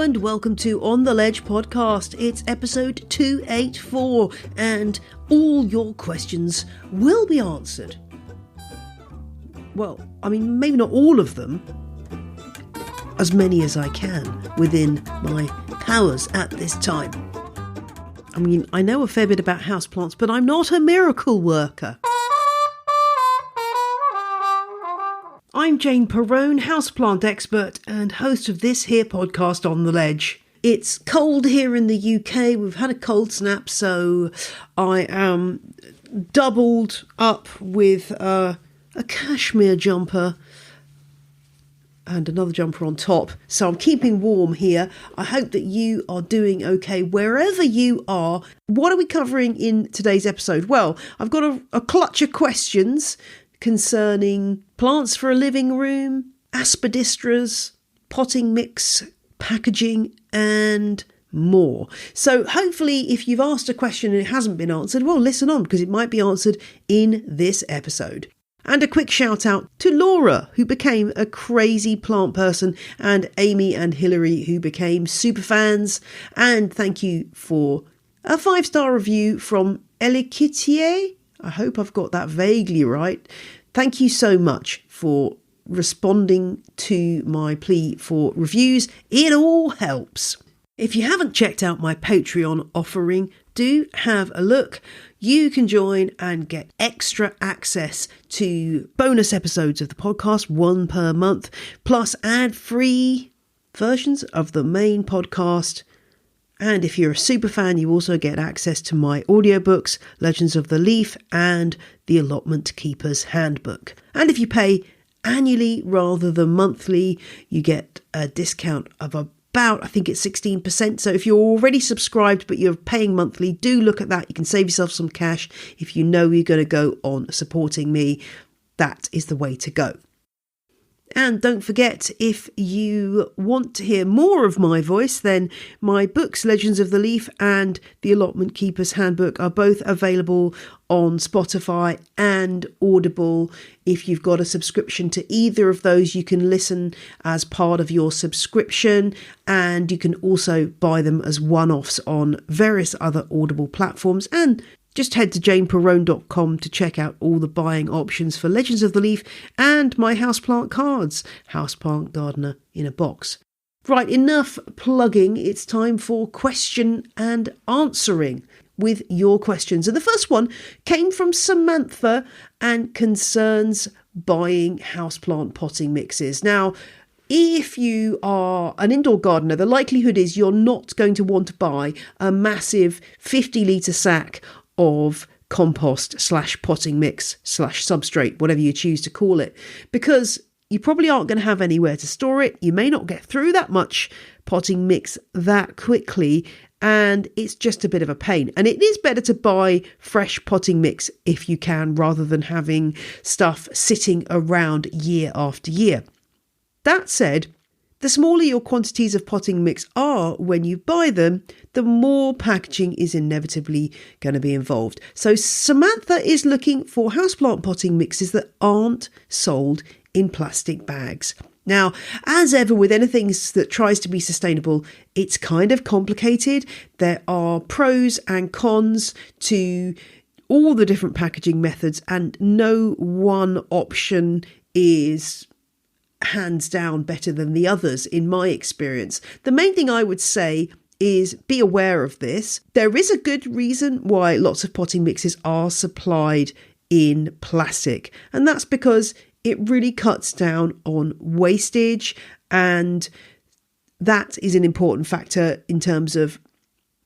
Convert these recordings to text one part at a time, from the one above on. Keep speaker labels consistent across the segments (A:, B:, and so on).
A: and welcome to On the Ledge podcast. It's episode 284 and all your questions will be answered. Well, I mean, maybe not all of them, as many as I can within my powers at this time. I mean, I know a fair bit about houseplants, but I'm not a miracle worker. I'm Jane Perrone, houseplant expert and host of this here podcast On the Ledge. It's cold here in the UK. We've had a cold snap, so I am doubled up with a cashmere jumper and another jumper on top. So I'm keeping warm here. I hope that you are doing okay wherever you are. What are we covering in today's episode? Well, I've got a clutch of questions concerning plants for a living room, aspidistras, potting mix, packaging, and more. So hopefully if you've asked a question and it hasn't been answered, well, listen on, because it might be answered in this episode. And a quick shout out to Laura, who became a crazy plant person, and Amy and Hilary, who became super fans. And thank you for a 5-star review from Elikitier. I hope I've got that vaguely right. Thank you so much for responding to my plea for reviews. It all helps. If you haven't checked out my Patreon offering, do have a look. You can join and get extra access to bonus episodes of the podcast, 1 per month, plus ad-free versions of the main podcast. And if you're a super fan, you also get access to my audiobooks, Legends of the Leaf and The Allotment Keeper's Handbook. And if you pay annually rather than monthly, you get a discount of about, I think it's 16%. So if you're already subscribed but you're paying monthly, do look at that. You can save yourself some cash if you know you're going to go on supporting me. That is the way to go. And don't forget, if you want to hear more of my voice, then my books, Legends of the Leaf and The Allotment Keeper's Handbook, are both available on Spotify and Audible. If you've got a subscription to either of those, you can listen as part of your subscription, and you can also buy them as one-offs on various other Audible platforms. And just head to janeperrone.com to check out all the buying options for Legends of the Leaf and my houseplant cards, Houseplant Gardener in a Box. Right, enough plugging. It's time for question and answering with your questions. And the first one came from Samantha and concerns buying houseplant potting mixes. Now, if you are an indoor gardener, the likelihood is you're not going to want to buy a massive 50-litre sack of compost / potting mix / substrate, whatever you choose to call it, because you probably aren't going to have anywhere to store it. You may not get through that much potting mix that quickly, and it's just a bit of a pain. And it is better to buy fresh potting mix if you can, rather than having stuff sitting around year after year. That said, the smaller your quantities of potting mix are when you buy them, the more packaging is inevitably going to be involved. So Samantha is looking for houseplant potting mixes that aren't sold in plastic bags. Now, as ever with anything that tries to be sustainable, it's kind of complicated. There are pros and cons to all the different packaging methods, and no one option is hands down better than the others in my experience. The main thing I would say is be aware of this. There is a good reason why lots of potting mixes are supplied in plastic, and that's because it really cuts down on wastage, and that is an important factor in terms of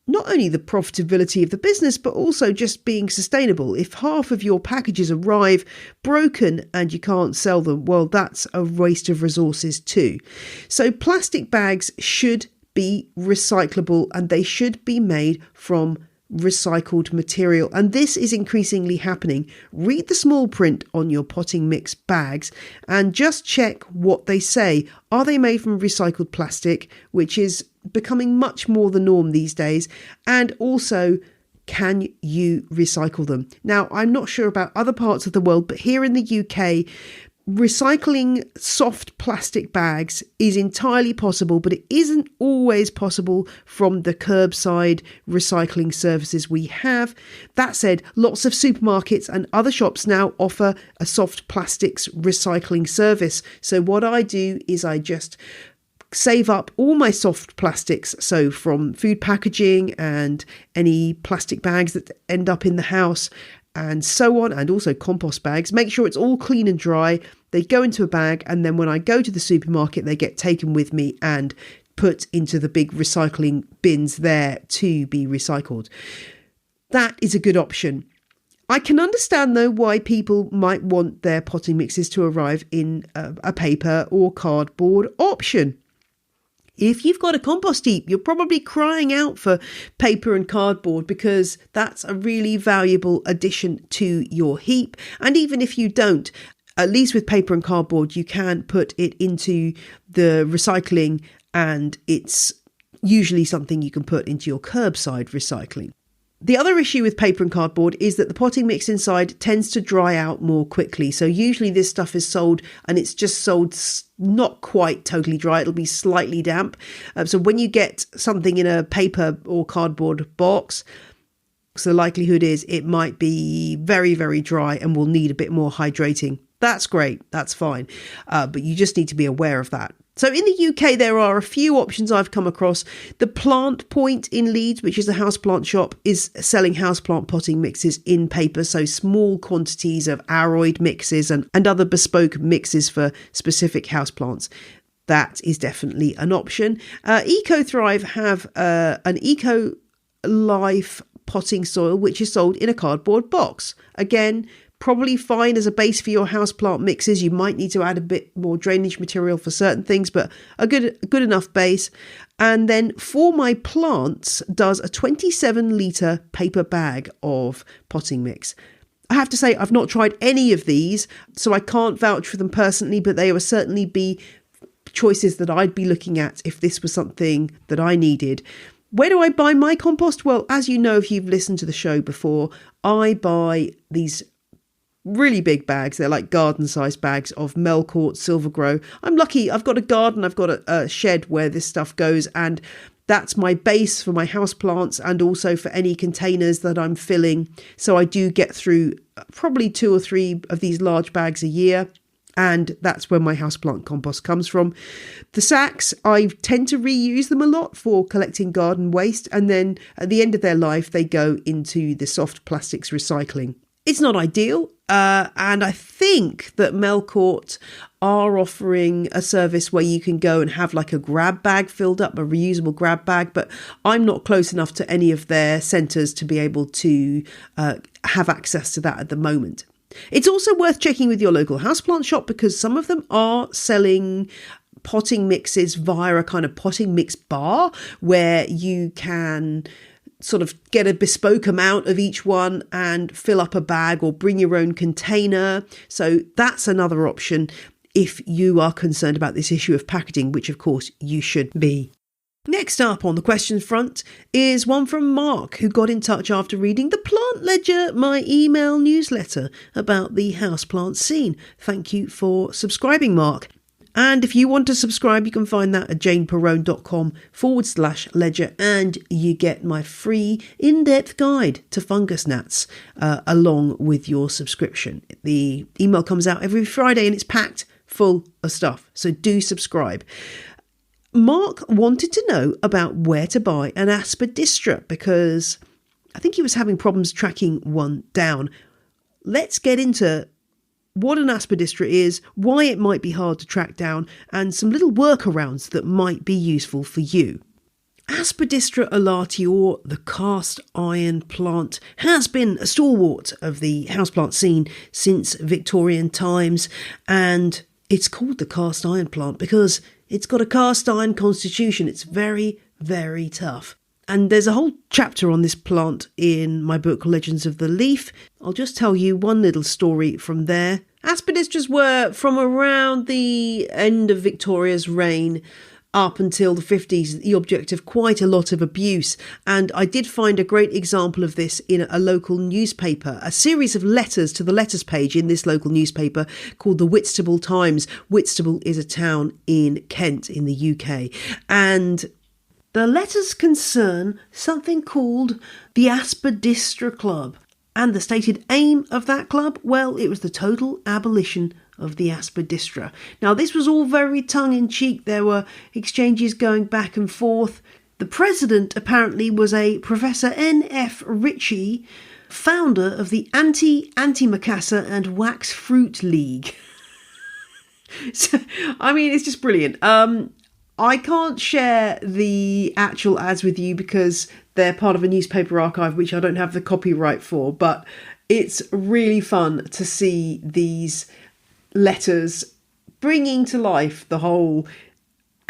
A: not only the profitability of the business, but also just being sustainable. If half of your packages arrive broken and you can't sell them, well, that's a waste of resources too. So plastic bags should be recyclable, and they should be made from recycled material, and this is increasingly happening. Read the small print on your potting mix bags and just check what they say. Are they made from recycled plastic, which is becoming much more the norm these days, and also can you recycle them? Now, I'm not sure about other parts of the world, but here in the UK, Recycling soft plastic bags is entirely possible, but it isn't always possible from the curbside recycling services we have. That said, lots of supermarkets and other shops now offer a soft plastics recycling service. So what I do is I just save up all my soft plastics, so from food packaging and any plastic bags that end up in the house and so on, and also compost bags. Make sure it's all clean and dry. They go into a bag, and then when I go to the supermarket, they get taken with me and put into the big recycling bins there to be recycled. That is a good option. I can understand, though, why people might want their potting mixes to arrive in a paper or cardboard option. If you've got a compost heap, you're probably crying out for paper and cardboard because that's a really valuable addition to your heap. And even if you don't, at least with paper and cardboard, you can put it into the recycling, and it's usually something you can put into your curbside recycling. The other issue with paper and cardboard is that the potting mix inside tends to dry out more quickly. So usually this stuff is sold and it's just sold not quite totally dry. It'll be slightly damp. So when you get something in a paper or cardboard box, the likelihood is it might be very, very dry and will need a bit more hydrating. That's great. That's fine. But you just need to be aware of that. So in the UK, there are a few options I've come across. The Plant Point in Leeds, which is a houseplant shop, is selling houseplant potting mixes in paper. So small quantities of aroid mixes and other bespoke mixes for specific houseplants. That is definitely an option. Eco Thrive have an Eco Life potting soil, which is sold in a cardboard box. Again, probably fine as a base for your houseplant mixes. You might need to add a bit more drainage material for certain things, but a good enough base. And then For My Plants does a 27 litre paper bag of potting mix. I have to say, I've not tried any of these, so I can't vouch for them personally, but they would certainly be choices that I'd be looking at if this was something that I needed. Where do I buy my compost? Well, as you know, if you've listened to the show before, I buy these really big bags. They're like garden-sized bags of Melcourt Silver Grow. I'm lucky. I've got a garden. I've got a shed where this stuff goes, and that's my base for my houseplants and also for any containers that I'm filling. So I do get through probably 2 or 3 of these large bags a year. And that's where my houseplant compost comes from. The sacks, I tend to reuse them a lot for collecting garden waste. And then at the end of their life, they go into the soft plastics recycling. It's not ideal. And I think that Melcourt are offering a service where you can go and have like a grab bag filled up, a reusable grab bag. But I'm not close enough to any of their centres to be able to have access to that at the moment. It's also worth checking with your local houseplant shop because some of them are selling potting mixes via a kind of potting mix bar where you can sort of get a bespoke amount of each one and fill up a bag or bring your own container. So that's another option if you are concerned about this issue of packaging, which of course you should be. Next up on the questions front is one from Mark, who got in touch after reading the Plant Ledger, my email newsletter about the houseplant scene. Thank you for subscribing, Mark. And if you want to subscribe, you can find that at janeperrone.com/ledger, and you get my free in-depth guide to fungus gnats along with your subscription. The email comes out every Friday and it's packed full of stuff, so do subscribe. Mark wanted to know about where to buy an Aspidistra because I think he was having problems tracking one down. Let's get into what an Aspidistra is, why it might be hard to track down, and some little workarounds that might be useful for you. Aspidistra elatior, the cast iron plant, has been a stalwart of the houseplant scene since Victorian times, and it's called the cast iron plant because it's got a cast iron constitution. It's very, very tough. And there's a whole chapter on this plant in my book, Legends of the Leaf. I'll just tell you one little story from there. Aspidistras were from around the end of Victoria's reign, up until the 50s the object of quite a lot of abuse. And I did find a great example of this in a local newspaper, a series of letters to the letters page in this local newspaper called the Whitstable Times. Whitstable is a town in Kent in the UK. And the letters concern something called the Aspidistra Club. And the stated aim of that club, well, it was the total abolition of the Aspidistra. Now, this was all very tongue-in-cheek. There were exchanges going back and forth. The president apparently was a Professor N.F. Ritchie, founder of the Antimacassar and Wax Fruit League. So, I mean, it's just brilliant. I can't share the actual ads with you because they're part of a newspaper archive, which I don't have the copyright for, but it's really fun to see these letters bringing to life the whole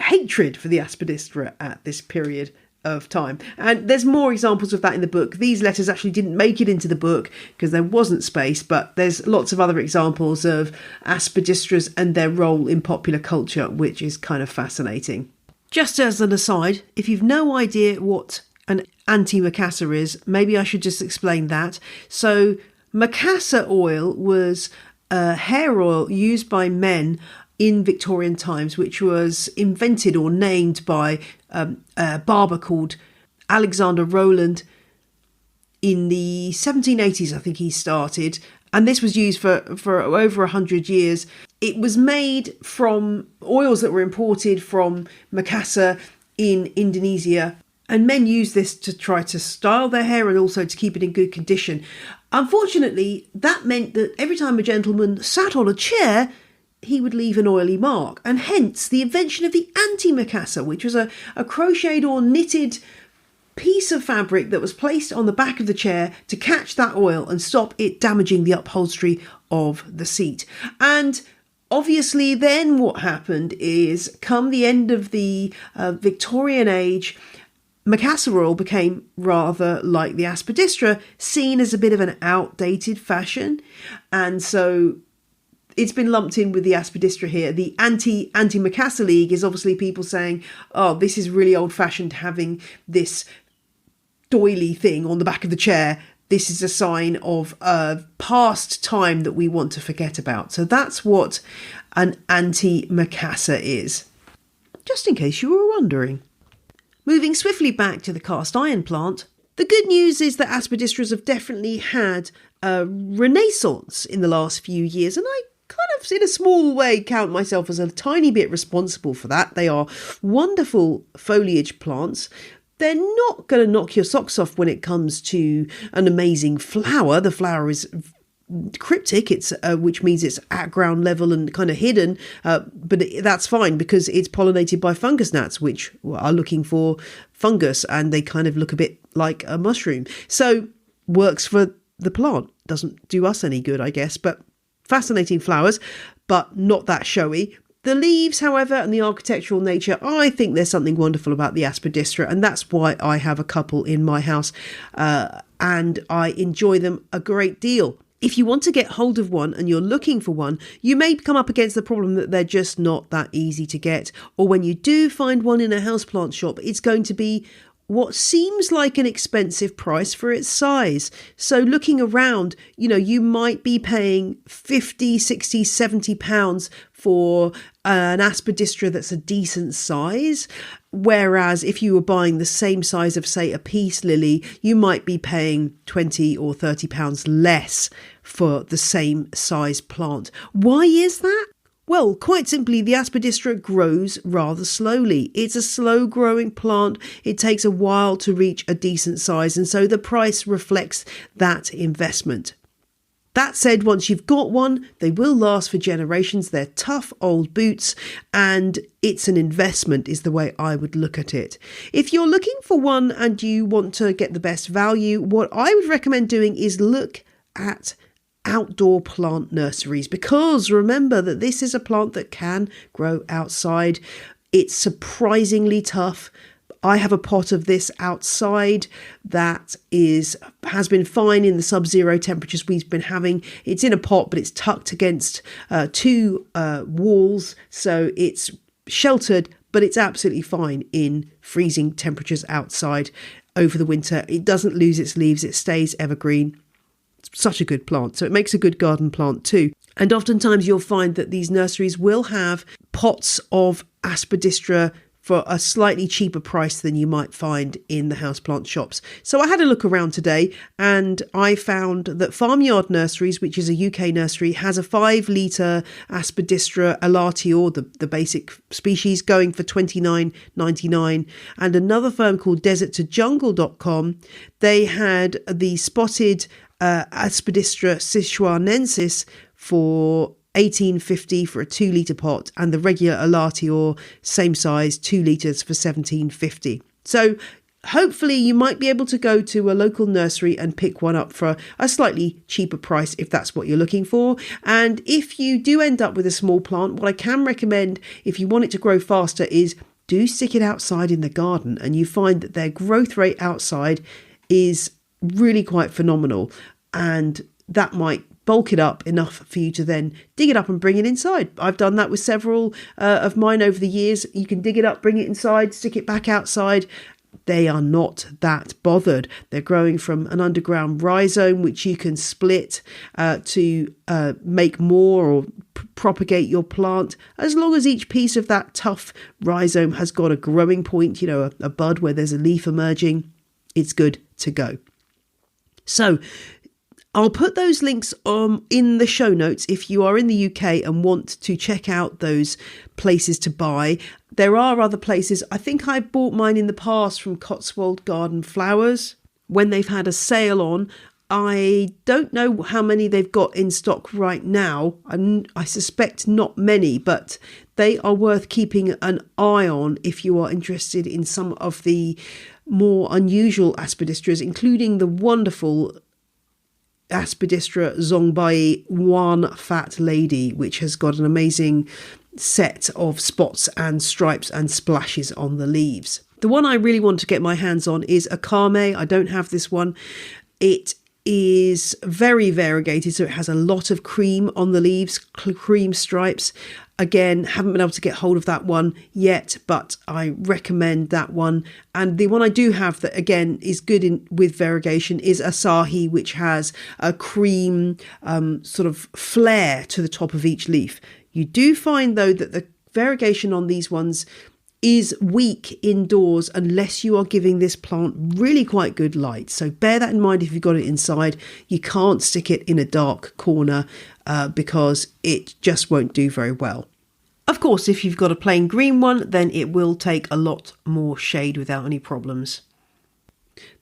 A: hatred for the Aspidistra at this period of time. And there's more examples of that in the book. These letters actually didn't make it into the book because there wasn't space, but there's lots of other examples of Aspidistras and their role in popular culture, which is kind of fascinating. Just as an aside, if you've no idea what an antimacassar is, maybe I should just explain that. So macassar oil was hair oil used by men in Victorian times, which was invented or named by a barber called Alexander Rowland in the 1780s. I think he started, and this was used for over 100 years. It was made from oils that were imported from Macassar in Indonesia, and men used this to try to style their hair and also to keep it in good condition. Unfortunately, that meant that every time a gentleman sat on a chair, he would leave an oily mark, and hence the invention of the antimacassar, which was a crocheted or knitted piece of fabric that was placed on the back of the chair to catch that oil and stop it damaging the upholstery of the seat. And obviously then what happened is, come the end of the Victorian age, Macassar oil became rather like the Aspidistra, seen as a bit of an outdated fashion, and so it's been lumped in with the Aspidistra here. The anti-Macassar League is obviously people saying, oh, this is really old-fashioned, having this doily thing on the back of the chair. This is a sign of a past time that we want to forget about. So that's what an anti-Macassar is, just in case you were wondering. Moving swiftly back to the cast iron plant, the good news is that Aspidistras have definitely had a renaissance in the last few years, and I kind of, in a small way, count myself as a tiny bit responsible for that. They are wonderful foliage plants. They're not going to knock your socks off when it comes to an amazing flower. The flower is cryptic, it's which means it's at ground level and kind of hidden, but that's fine because it's pollinated by fungus gnats, which are looking for fungus, and they kind of look a bit like a mushroom. So works for the plant, doesn't do us any good, I guess, but fascinating flowers, but not that showy. The leaves, however, and the architectural nature, I think there's something wonderful about the Aspidistra, and that's why I have a couple in my house, and I enjoy them a great deal. If you want to get hold of one and you're looking for one, you may come up against the problem that they're just not that easy to get. Or when you do find one in a houseplant shop, it's going to be what seems like an expensive price for its size. So looking around, you might be paying 50, 60, 70 pounds for an Aspidistra that's a decent size. Whereas if you were buying the same size of, say, a peace lily, you might be paying 20 or 30 pounds less for the same size plant. Why is that? Well, quite simply, the Aspidistra grows rather slowly. It's a slow-growing plant. It takes a while to reach a decent size, and so the price reflects that investment. That said, once you've got one, they will last for generations. They're tough old boots, and it's an investment is the way I would look at it. If you're looking for one and you want to get the best value, what I would recommend doing is look at outdoor plant nurseries, because remember that this is a plant that can grow outside. It's surprisingly tough. I have a pot of this outside that has been fine in the sub-zero temperatures we've been having. It's in a pot, but it's tucked against two walls, so it's sheltered but it's absolutely fine in freezing temperatures outside over the winter. It doesn't lose its leaves. It stays evergreen. It's such a good plant. So it makes a good garden plant too. And oftentimes you'll find that these nurseries will have pots of Aspidistra for a slightly cheaper price than you might find in the houseplant shops. So I had a look around today and I found that Farmyard Nurseries, which is a UK nursery, has a 5-litre Aspidistra elatior, the basic species, going for $29.99. And another firm called deserttojungle.com, they had the spotted Aspidistra sichuanensis for $18.50 for a 2-litre pot, and the regular elatior, same size, 2 litres for $17.50. So hopefully you might be able to go to a local nursery and pick one up for a slightly cheaper price if that's what you're looking for. And if you do end up with a small plant, what I can recommend if you want it to grow faster is do stick it outside in the garden, and you find that their growth rate outside is really quite phenomenal, and that might bulk it up enough for you to then dig it up and bring it inside. I've done that with several of mine over the years. You can dig it up, bring it inside, stick it back outside. They are not that bothered. They're growing from an underground rhizome, which you can split to make more or propagate your plant. As long as each piece of that tough rhizome has got a growing point, a bud where there's a leaf emerging, it's good to go. So I'll put those links in the show notes if you are in the UK and want to check out those places to buy. There are other places. I think I bought mine in the past from Cotswold Garden Flowers when they've had a sale on. I don't know how many they've got in stock right now. I suspect not many, but they are worth keeping an eye on if you are interested in some of the more unusual Aspidistras, including the wonderful Aspidistra Zongbai One Fat Lady, which has got an amazing set of spots and stripes and splashes on the leaves. The one I really want to get my hands on is a Kame. I don't have this one. It is very variegated, so it has a lot of cream on the leaves, cream stripes. Again, haven't been able to get hold of that one yet, but I recommend that one. And the one I do have that, again, is good with variegation is Asahi, which has a cream sort of flare to the top of each leaf. You do find, though, that the variegation on these ones is weak indoors unless you are giving this plant really quite good light. So bear that in mind if you've got it inside. You can't stick it in a dark corner because it just won't do very well. Of course, if you've got a plain green one, then it will take a lot more shade without any problems.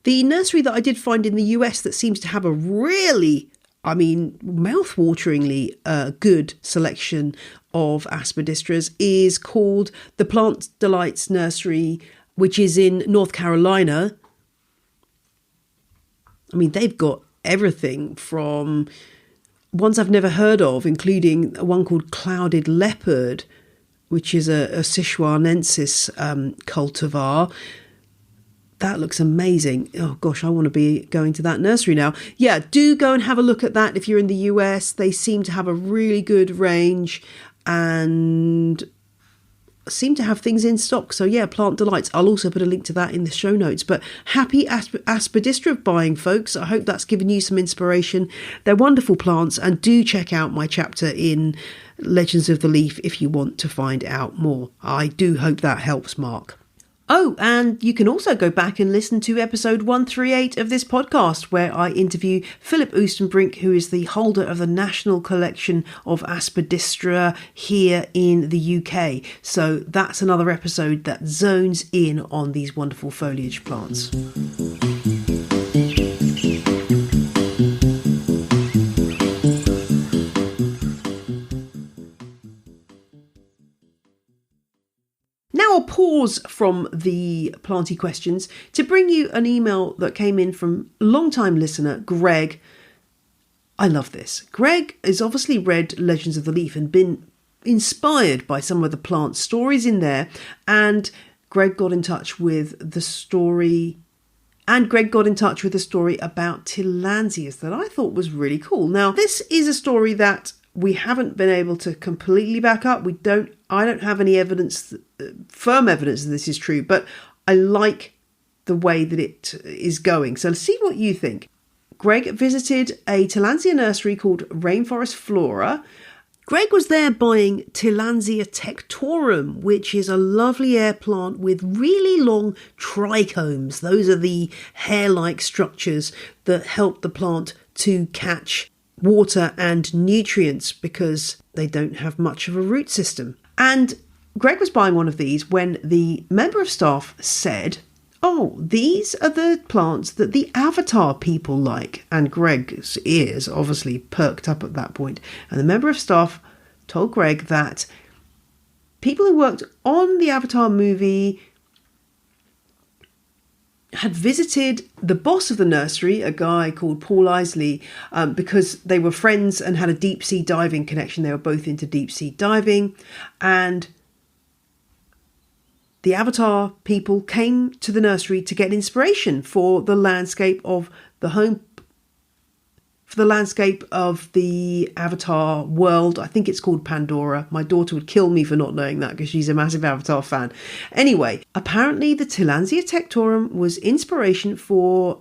A: The nursery that I did find in the US that seems to have a really, mouth-wateringly good selection of Aspidistras is called the Plant Delights Nursery, which is in North Carolina. They've got everything from ones I've never heard of, including one called Clouded Leopard, which is a Sichuanensis cultivar. That looks amazing. Oh gosh, I want to be going to that nursery now. Yeah, do go and have a look at that if you're in the US. They seem to have a really good range and seem to have things in stock. So yeah, Plant Delights. I'll also put a link to that in the show notes. But happy Aspidistra buying, folks. I hope that's given you some inspiration. They're wonderful plants, and do check out my chapter in Legends of the Leaf if you want to find out more. I do hope that helps, Mark. Oh, and you can also go back and listen to episode 138 of this podcast, where I interview Philip Oostenbrink, who is the holder of the National Collection of Aspidistra here in the UK. So that's another episode that zones in on these wonderful foliage plants. Now a pause from the planty questions to bring you an email that came in from long-time listener Greg. I love this. Greg has obviously read Legends of the Leaf and been inspired by some of the plant stories in there, and Greg got in touch with the story about Tillandsias that I thought was really cool. Now, this is a story that we haven't been able to completely back up. We don't I don't have any evidence, firm evidence that this is true, but I like the way that it is going. So let's see what you think. Greg visited a Tillandsia nursery called Rainforest Flora. Greg was there buying Tillandsia tectorum, which is a lovely air plant with really long trichomes. Those are the hair-like structures that help the plant to catch water and nutrients because they don't have much of a root system. And Greg was buying one of these when the member of staff said, "Oh, these are the plants that the Avatar people like." And Greg's ears obviously perked up at that point. And the member of staff told Greg that people who worked on the Avatar movie had visited the boss of the nursery, a guy called Paul Isley, because they were friends and had a deep sea diving connection. They were both into deep sea diving, and the Avatar people came to the nursery to get inspiration for the landscape of the home, for the landscape of the Avatar world. I think it's called Pandora. My daughter would kill me for not knowing that because she's a massive Avatar fan. Anyway, apparently the Tillandsia tectorum was inspiration for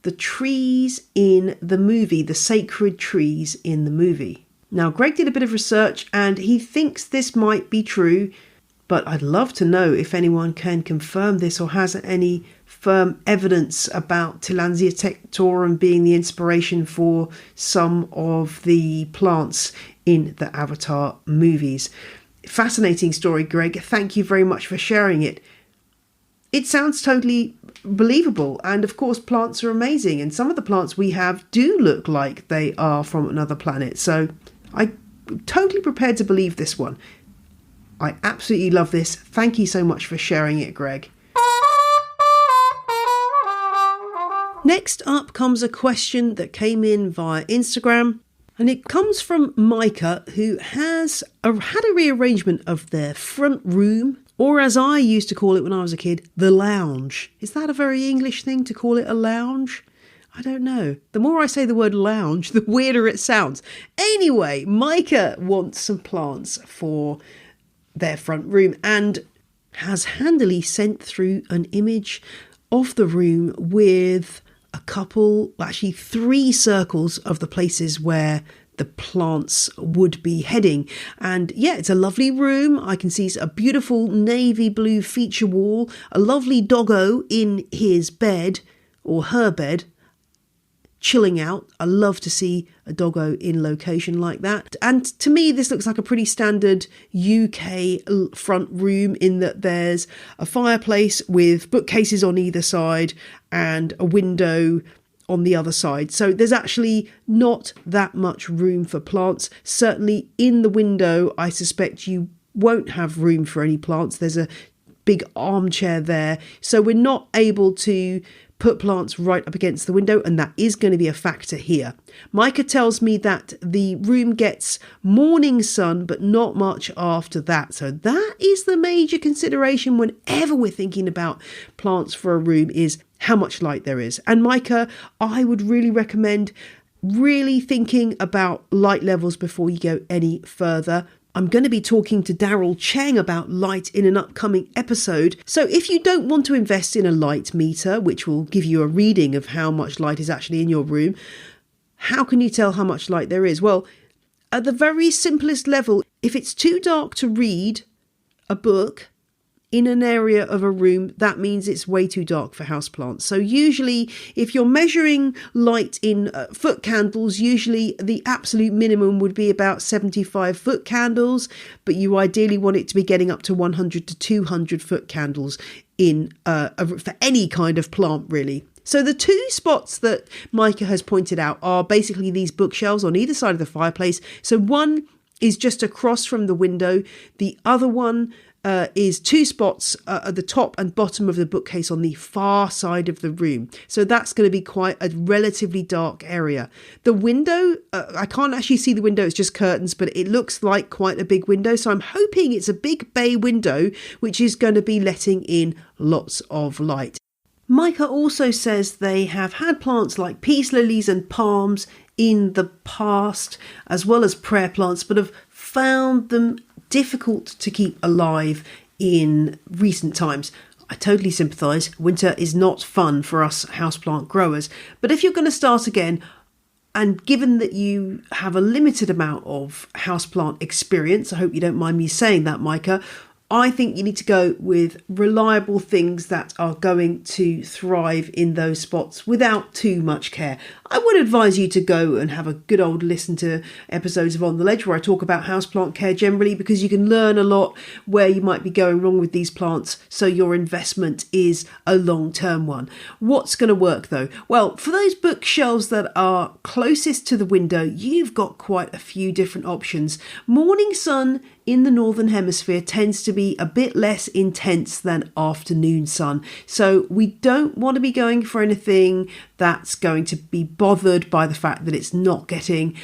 A: the trees in the movie, the sacred trees in the movie. Now, Greg did a bit of research and he thinks this might be true, but I'd love to know if anyone can confirm this or has any firm evidence about Tillandsia tectorum being the inspiration for some of the plants in the Avatar movies. Fascinating story, Greg. Thank you very much for sharing it. It sounds totally believable, and of course plants are amazing, and some of the plants we have do look like they are from another planet, so I'm totally prepared to believe this one. I absolutely love this. Thank you so much for sharing it, Greg. Next up comes a question that came in via Instagram, and it comes from Micah, who has had a rearrangement of their front room, or as I used to call it when I was a kid, the lounge. Is that a very English thing to call it a lounge? I don't know. The more I say the word lounge, the weirder it sounds. Anyway, Micah wants some plants for their front room and has handily sent through an image of the room with a couple, actually 3 circles of the places where the plants would be heading. And yeah, it's a lovely room. I can see a beautiful navy blue feature wall, a lovely doggo in his bed or her bed, chilling out. I love to see a doggo in location like that. And to me, this looks like a pretty standard UK front room in that there's a fireplace with bookcases on either side and a window on the other side. So there's actually not that much room for plants. Certainly in the window, I suspect you won't have room for any plants. There's a big armchair there. So we're not able to put plants right up against the window, and that is going to be a factor here. Micah tells me that the room gets morning sun, but not much after that. So that is the major consideration whenever we're thinking about plants for a room, is how much light there is. And Micah, I would really recommend really thinking about light levels before you go any further. I'm going to be talking to Daryl Cheng about light in an upcoming episode. So if you don't want to invest in a light meter, which will give you a reading of how much light is actually in your room, how can you tell how much light there is? Well, at the very simplest level, if it's too dark to read a book in an area of a room, that means it's way too dark for houseplants. So usually, if you're measuring light in foot candles, usually the absolute minimum would be about 75 foot candles, but you ideally want it to be getting up to 100 to 200 foot candles in for any kind of plant, really. So the 2 spots that Micah has pointed out are basically these bookshelves on either side of the fireplace. So one is just across from the window. The other one is 2 spots at the top and bottom of the bookcase on the far side of the room. So that's going to be quite a relatively dark area. The window, I can't actually see the window, it's just curtains, but it looks like quite a big window. So I'm hoping it's a big bay window, which is going to be letting in lots of light. Micah also says they have had plants like peace lilies and palms in the past, as well as prayer plants, but have found them difficult to keep alive in recent times. I totally sympathise. Winter is not fun for us houseplant growers. But if you're going to start again, and given that you have a limited amount of houseplant experience, I hope you don't mind me saying that, Micah, I think you need to go with reliable things that are going to thrive in those spots without too much care. I would advise you to go and have a good old listen to episodes of On the Ledge where I talk about houseplant care generally, because you can learn a lot where you might be going wrong with these plants, so your investment is a long-term one. What's going to work though? Well, for those bookshelves that are closest to the window, you've got quite a few different options. Morning sun in the northern hemisphere tends to be a bit less intense than afternoon sun, so we don't want to be going for anything that's going to be bothered by the fact that it's not getting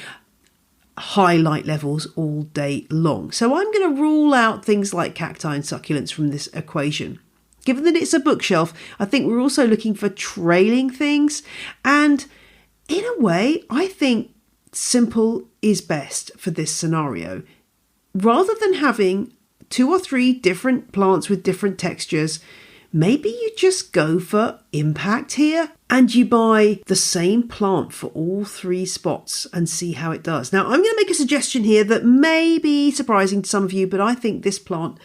A: high light levels all day long. So I'm going to rule out things like cacti and succulents from this equation. Given that it's a bookshelf, I think we're also looking for trailing things, and in a way I think simple is best for this scenario. Rather than having 2 or 3 different plants with different textures, maybe you just go for impact here and you buy the same plant for all 3 spots and see how it does. Now, I'm going to make a suggestion here that may be surprising to some of you, but I think this plant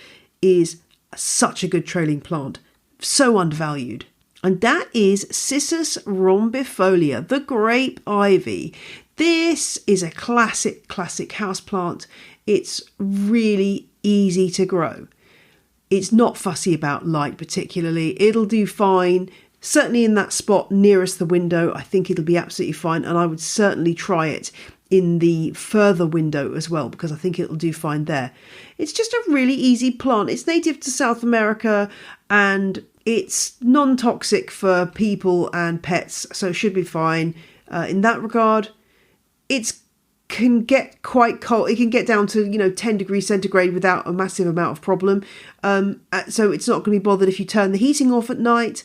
A: is such a good trailing plant, so undervalued. And that is Cissus rhombifolia, the grape ivy. This is a classic houseplant. It's really easy to grow. It's not fussy about light particularly. It'll do fine. Certainly in that spot nearest the window, I think it'll be absolutely fine. And I would certainly try it in the further window as well, because I think it'll do fine there. It's just a really easy plant. It's native to South America and it's non-toxic for people and pets, so it should be fine in that regard. It can get quite cold. It can get down to 10 degrees centigrade without a massive amount of problem. So it's not going to be bothered if you turn the heating off at night.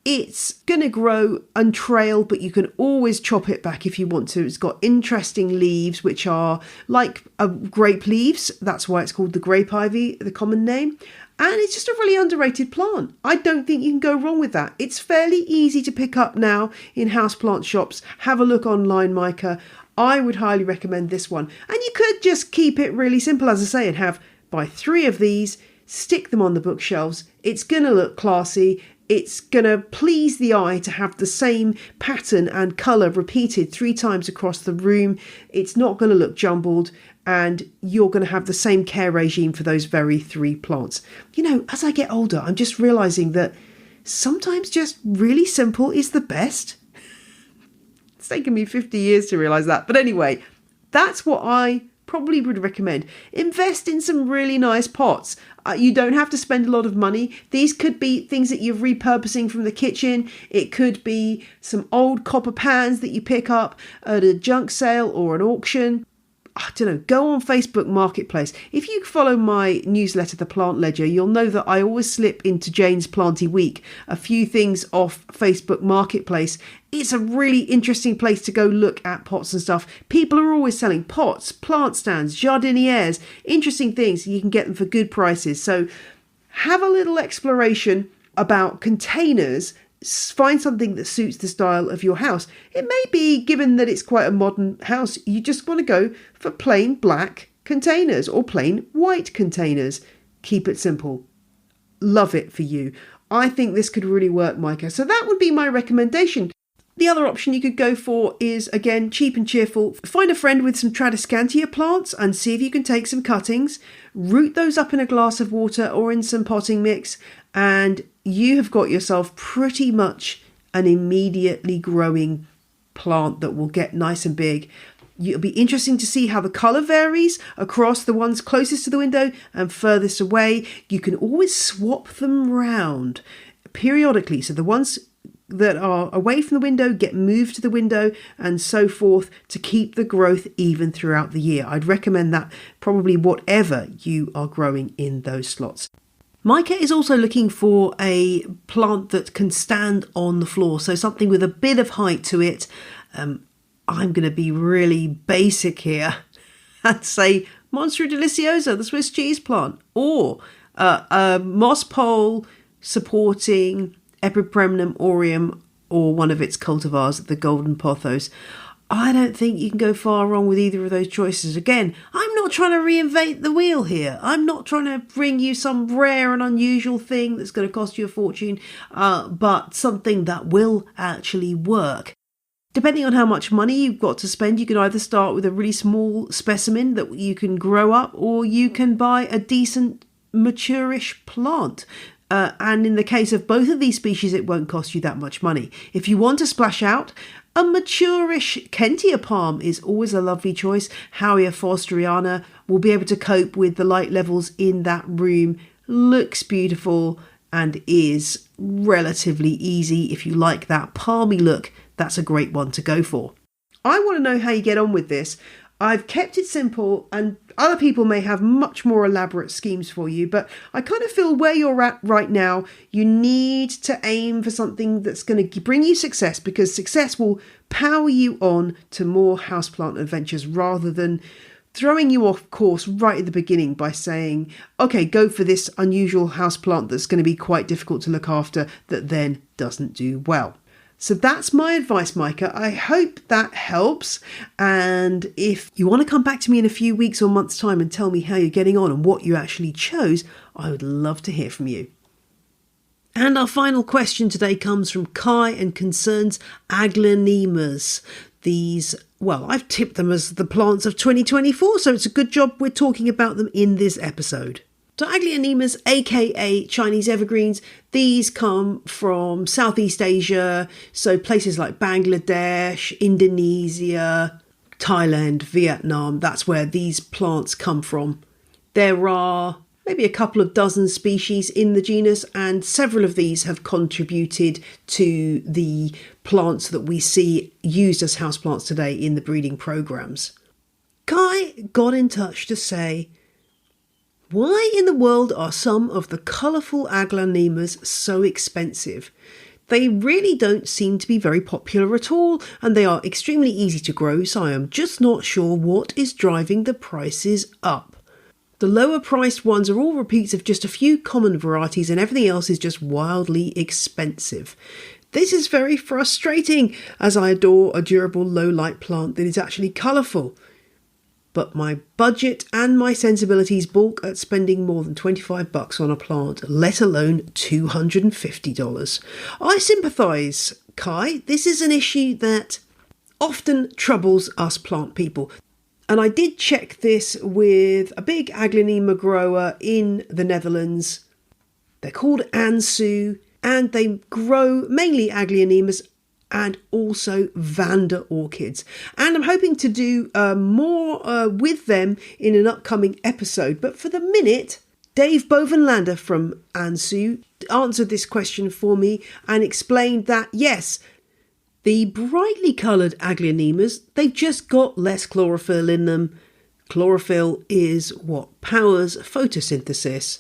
A: It's going to grow and trail, but you can always chop it back if you want to. It's got interesting leaves, which are like grape leaves. That's why it's called the grape ivy, the common name. And it's just a really underrated plant. I don't think you can go wrong with that. It's fairly easy to pick up now in houseplant shops. Have a look online, Micah. I would highly recommend this one. And you could just keep it really simple, as I say, and buy 3 of these, stick them on the bookshelves. It's going to look classy. It's going to please the eye to have the same pattern and colour repeated 3 times across the room. It's not going to look jumbled, and you're going to have the same care regime for those very 3 plants. As I get older, I'm just realising that sometimes just really simple is the best. It's taken me 50 years to realise that. But anyway, that's what I probably would recommend. Invest in some really nice pots. You don't have to spend a lot of money. These could be things that you're repurposing from the kitchen. It could be some old copper pans that you pick up at a junk sale or an auction. I don't know, go on Facebook Marketplace. If you follow my newsletter, The Plant Ledger, you'll know that I always slip into Jane's Planty Week a few things off Facebook Marketplace. It's a really interesting place to go look at pots and stuff. People are always selling pots, plant stands, jardinières, interesting things. You can get them for good prices. So have a little exploration about containers. Find something that suits the style of your house. It may be, given that it's quite a modern house, you just want to go for plain black containers or plain white containers. Keep it simple. Love it for you. I think this could really work, Micah. So that would be my recommendation. The other option you could go for is, again, cheap and cheerful. Find a friend with some Tradescantia plants and see if you can take some cuttings, root those up in a glass of water or in some potting mix, and you have got yourself pretty much an immediately growing plant that will get nice and big. It'll be interesting to see how the colour varies across the ones closest to the window and furthest away. You can always swap them round periodically. So the ones that are away from the window get moved to the window and so forth to keep the growth even throughout the year. I'd recommend that probably whatever you are growing in those slots. Micah is also looking for a plant that can stand on the floor, so something with a bit of height to it. I'm going to be really basic here and say Monstera deliciosa, the Swiss cheese plant, or a moss pole supporting Epipremnum aureum, or one of its cultivars, the golden pothos. I don't think you can go far wrong with either of those choices. Again, I'm not trying to reinvent the wheel here. I'm not trying to bring you some rare and unusual thing that's going to cost you a fortune, but something that will actually work. Depending on how much money you've got to spend, you can either start with a really small specimen that you can grow up, or you can buy a decent mature-ish plant. And in the case of both of these species, it won't cost you that much money. If you want to splash out, a mature-ish Kentia palm is always a lovely choice. Howea forsteriana will be able to cope with the light levels in that room, looks beautiful, and is relatively easy. If you like that palmy look, that's a great one to go for. I want to know how you get on with this. I've kept it simple, and other people may have much more elaborate schemes for you, but I kind of feel where you're at right now, you need to aim for something that's going to bring you success, because success will power you on to more houseplant adventures rather than throwing you off course right at the beginning by saying, okay, go for this unusual houseplant that's going to be quite difficult to look after that then doesn't do well. So that's my advice, Micah. I hope that helps. And if you want to come back to me in a few weeks or months' time and tell me how you're getting on and what you actually chose, I would love to hear from you. And our final question today comes from Kai and concerns aglaonemas. These, well, I've tipped them as the plants of 2024, so it's a good job we're talking about them in this episode. So aglaonemas, aka Chinese evergreens, these come from Southeast Asia, so places like Bangladesh, Indonesia, Thailand, Vietnam, that's where these plants come from. There are maybe a couple of dozen species in the genus, and several of these have contributed to the plants that we see used as houseplants today in the breeding programs. Kai got in touch to say, why in the world are some of the colourful aglaonemas so expensive? They really don't seem to be very popular at all, and they are extremely easy to grow, so I am just not sure what is driving the prices up. The lower priced ones are all repeats of just a few common varieties, and everything else is just wildly expensive. This is very frustrating, as I adore a durable low light plant that is actually colourful. But my budget and my sensibilities balk at spending more than $25 on a plant, let alone $250. I sympathise, Kai. This is an issue that often troubles us plant people. And I did check this with a big aglaonema grower in the Netherlands. They're called Ansu, and they grow mainly aglaonemas and also Vanda orchids. And I'm hoping to do more with them in an upcoming episode. But for the minute, Dave Bovenlander from Ansu answered this question for me and explained that, yes, the brightly coloured aglaonemas, they've just got less chlorophyll in them. Chlorophyll is what powers photosynthesis.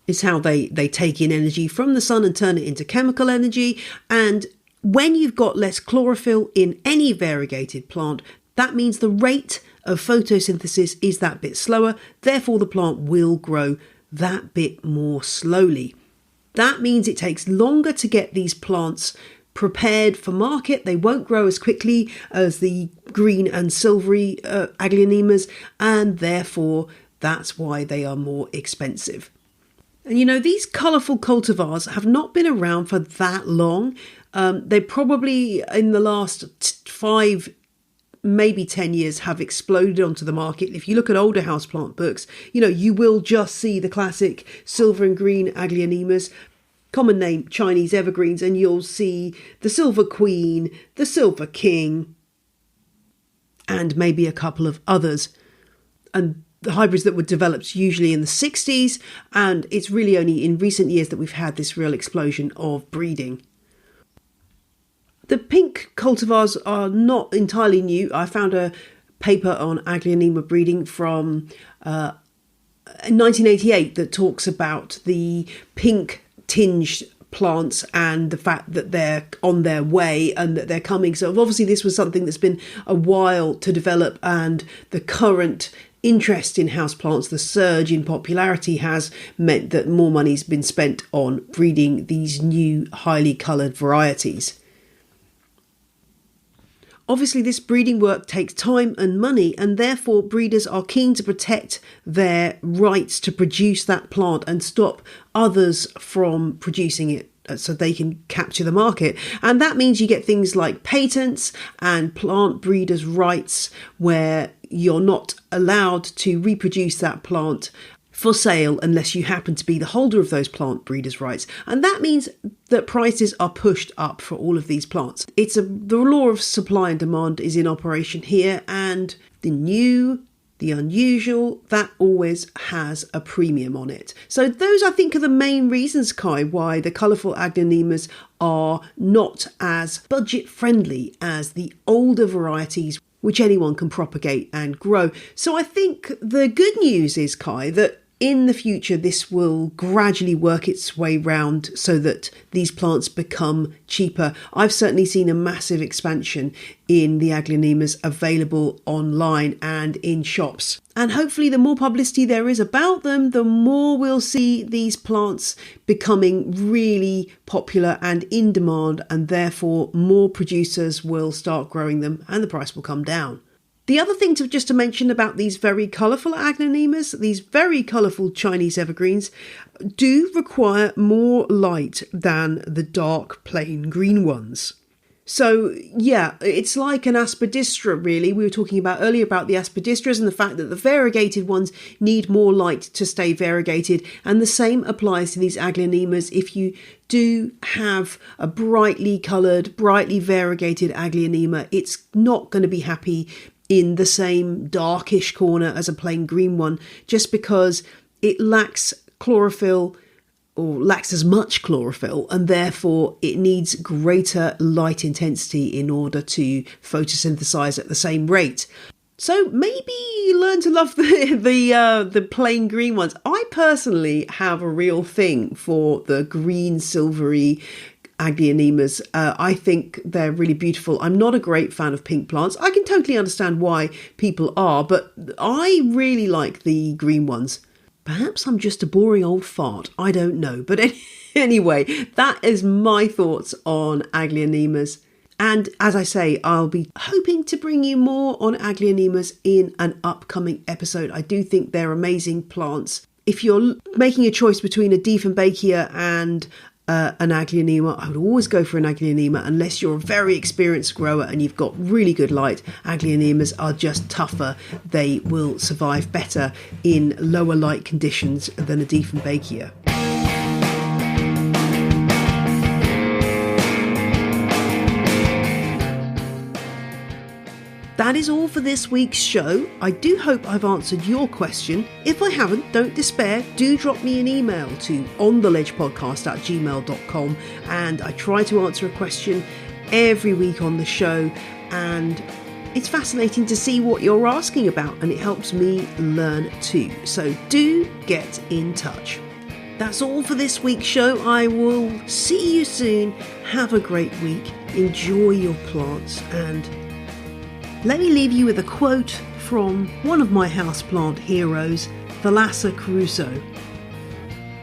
A: It's how they take in energy from the sun and turn it into chemical energy. And when you've got less chlorophyll in any variegated plant, that means the rate of photosynthesis is that bit slower, therefore the plant will grow that bit more slowly. That means it takes longer to get these plants prepared for market. They won't grow as quickly as the green and silvery aglaonemas, and therefore that's why they are more expensive. And you know, these colourful cultivars have not been around for that long. They probably in the last 5, maybe 10 years have exploded onto the market. If you look at older houseplant books, you know, you will just see the classic silver and green aglaonemas, common name Chinese evergreens, and you'll see the Silver Queen, the Silver King, and maybe a couple of others. And the hybrids that were developed usually in the 60s, and it's really only in recent years that we've had this real explosion of breeding. The pink cultivars are not entirely new. I found a paper on aglaonema breeding from 1988 that talks about the pink tinged plants and the fact that they're on their way and that they're coming. So obviously this was something that's been a while to develop, and the current interest in houseplants, the surge in popularity has meant that more money's been spent on breeding these new highly coloured varieties. Obviously, this breeding work takes time and money, and therefore breeders are keen to protect their rights to produce that plant and stop others from producing it so they can capture the market. And that means you get things like patents and plant breeders' rights, where you're not allowed to reproduce that plant for sale unless you happen to be the holder of those plant breeders' rights. And that means that prices are pushed up for all of these plants. The law of supply and demand is in operation here, and the new, the unusual, that always has a premium on it. So those, I think, are the main reasons, Kai, why the colourful aglaonemas are not as budget friendly as the older varieties which anyone can propagate and grow. So I think the good news is, Kai, that in the future, this will gradually work its way round so that these plants become cheaper. I've certainly seen a massive expansion in the aglaonemas available online and in shops. And hopefully the more publicity there is about them, the more we'll see these plants becoming really popular and in demand, and therefore more producers will start growing them and the price will come down. The other thing to mention about these very colourful aglaonemas, these very colourful Chinese evergreens, do require more light than the dark plain green ones. So yeah, it's like an aspidistra really. We were talking about earlier about the aspidistras and the fact that the variegated ones need more light to stay variegated, and the same applies to these aglaonemas. If you do have a brightly coloured, brightly variegated aglaonema, it's not going to be happy in the same darkish corner as a plain green one, just because it lacks chlorophyll, or lacks as much chlorophyll, and therefore it needs greater light intensity in order to photosynthesize at the same rate. So maybe learn to love the plain green ones. I personally have a real thing for the green silvery aglaonemas. I think they're really beautiful. I'm not a great fan of pink plants. I can totally understand why people are, but I really like the green ones. Perhaps I'm just a boring old fart. I don't know. But anyway, that is my thoughts on aglaonemas. And as I say, I'll be hoping to bring you more on aglaonemas in an upcoming episode. I do think they're amazing plants. If you're making a choice between a Dieffenbachia and an aglaonema, I would always go for an aglaonema unless you're a very experienced grower and you've got really good light. Aglaonemas are just tougher. They will survive better in lower light conditions than a Dieffenbachia. That is all for this week's show. I do hope I've answered your question. If I haven't, don't despair. Do drop me an email to ontheledgepodcast@gmail.com, and I try to answer a question every week on the show, and it's fascinating to see what you're asking about, and it helps me learn too. So do get in touch. That's all for this week's show. I will see you soon. Have a great week. Enjoy your plants, and let me leave you with a quote from one of my houseplant heroes, Thalassa Crusoe.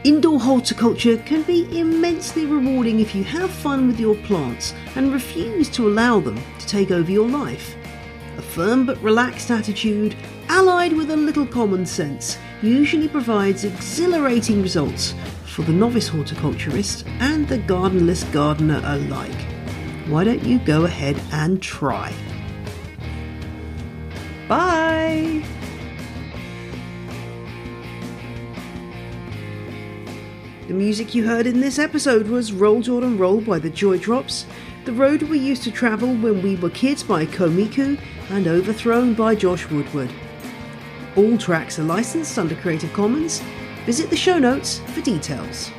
A: Indoor horticulture can be immensely rewarding if you have fun with your plants and refuse to allow them to take over your life. A firm but relaxed attitude, allied with a little common sense, usually provides exhilarating results for the novice horticulturist and the gardenless gardener alike. Why don't you go ahead and try? Bye! The music you heard in this episode was Roll Jordan Roll by the Joy Drops, The Road We Used to Travel When We Were Kids by Komiku, and Overthrown by Josh Woodward. All tracks are licensed under Creative Commons. Visit the show notes for details.